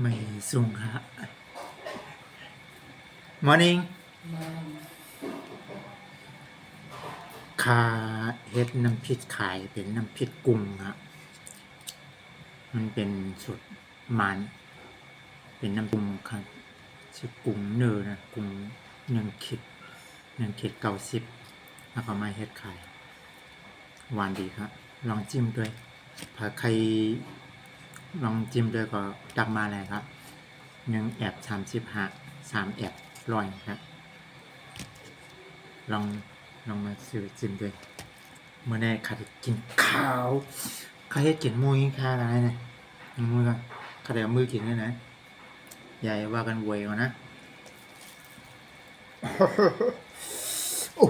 ไม่สูงครับ Morning ขาเฮ็ดน้ำพริกขายเป็นน้ำพริกกุ้งครับมันเป็นสูตรมันเป็นน้ำกุ้งครับชื่อกุ้งเนอนะกุ้ง1 ขีด90แล้วก็มาเฮ็ดขายหวานดีครับลองจิ้มด้วยถ้าใครลองจิ้มด้วยก็ตักมาเลยครับ1 แอบ 35 3 แอบ 100ครับลองมาซื้อจิ้มด้วยเมื่อได้ขัดกินข้าวข้าเฮ็ดกินมุ้ยข้าอะไรเนี่ยมุ้ยก็ข้าเดี๋ยวมือกินด้วยนะใหญ่ว่ากันเวยก่อนนะโอ้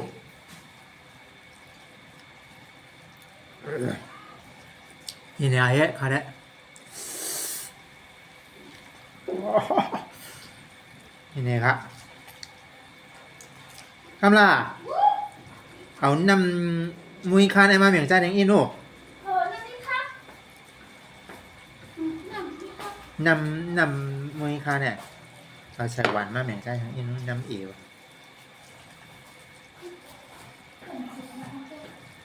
นี่เนี่ยเฮ็ดข้าได้นี่เนี่ยครับคำล่ะเอานำมุ้ยข้าได้มาเหมียงใจแดงอินโอนำมุ้ยข้าเนี่ยเอาใส่หวานมาเหมียงใจแดงอินนำเอว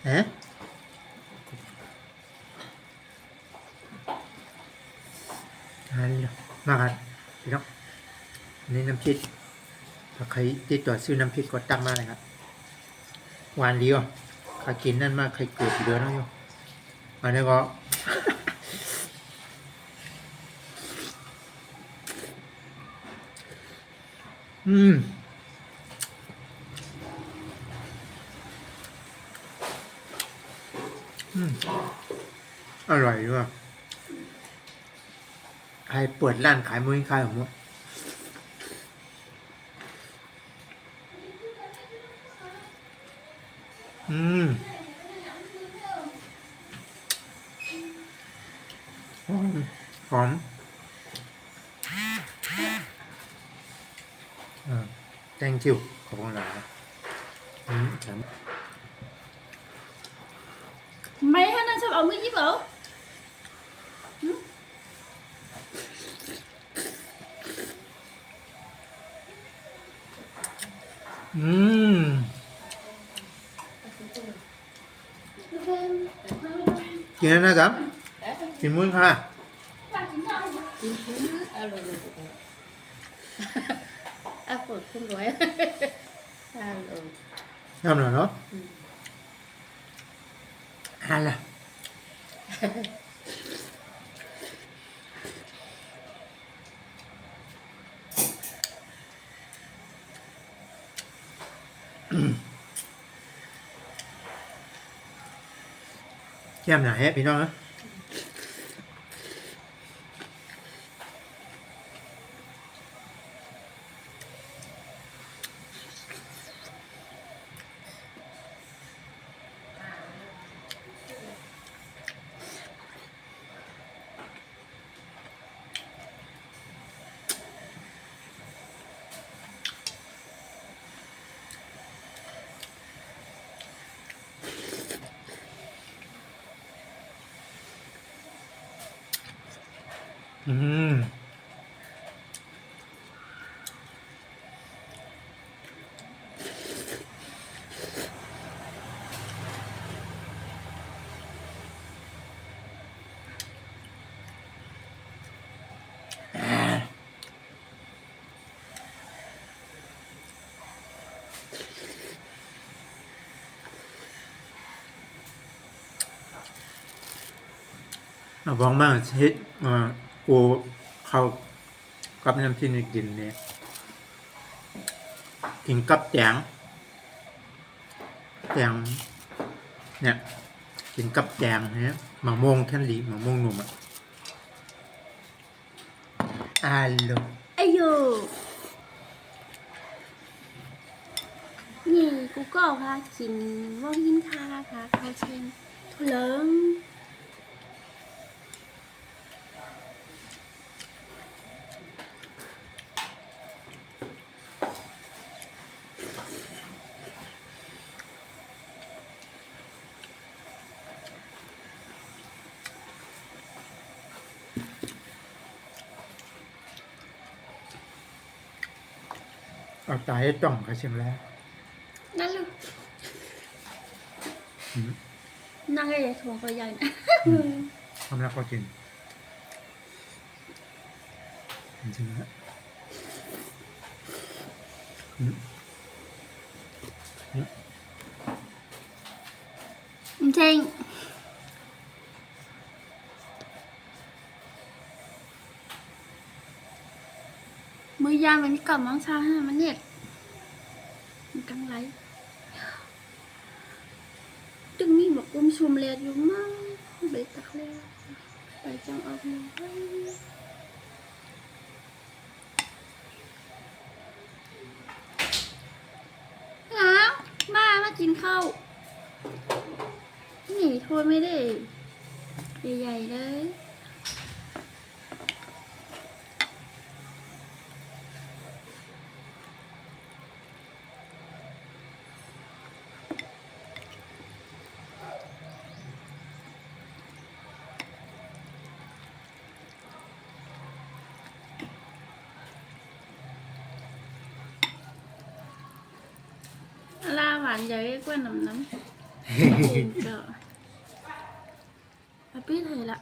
ฮะมากันพี่น้องนี่น้ำพริกถ้าใครติดต่อซื้อน้ำพริกก็ตั้งมาเลยครับหวานดีอ่ะใครกินนั่นมากใครเกิดเดือนแล้วอยู่อันนี้ก็อร่อยด้วยใครเปิดร้านขายมุ้ยขายของมุ้ยหอมthank you ขอบคุณหลายMày hay là sao ông mới giúp lỗ? กินนะครับกินมุ้ยค่ะÔi, không rồi.ทำหน่อยเนาะอะไรแก้มหนาแฮะพี่น้องนะบ้องมากเฮ็ดกูเขากับน้ำที่นี่กินเนี่ยกินกับแจงเนี่ยกินกับแจงเนี่ยมะม่วงแค่นี้มะม่วงหนุ่มอ่ะอร่อย Ây dồ. Nhi cô có ha chín mong hin kha khao chen. Thôi lớn. อ เอาตายให้ต่องเขาชิมแล้ว นั่นลูก อืม นั่งไอ้ถั่วก็ใหญ่นะ ทำแล้วก็กินจริงๆนะอืม จริงมือยามมันกลับมังชาให้มันเนี่ยมันกังไรตึงมีบอกกุมชุมเลียดอยู่มั้งไปตักเลียไปจังออกมาอ้าวมากินข้าวนี่โทษไม่ได้ใหญ่ๆเลยลาหวานใหญ่กว่าน้ำก็พี่ไทยละ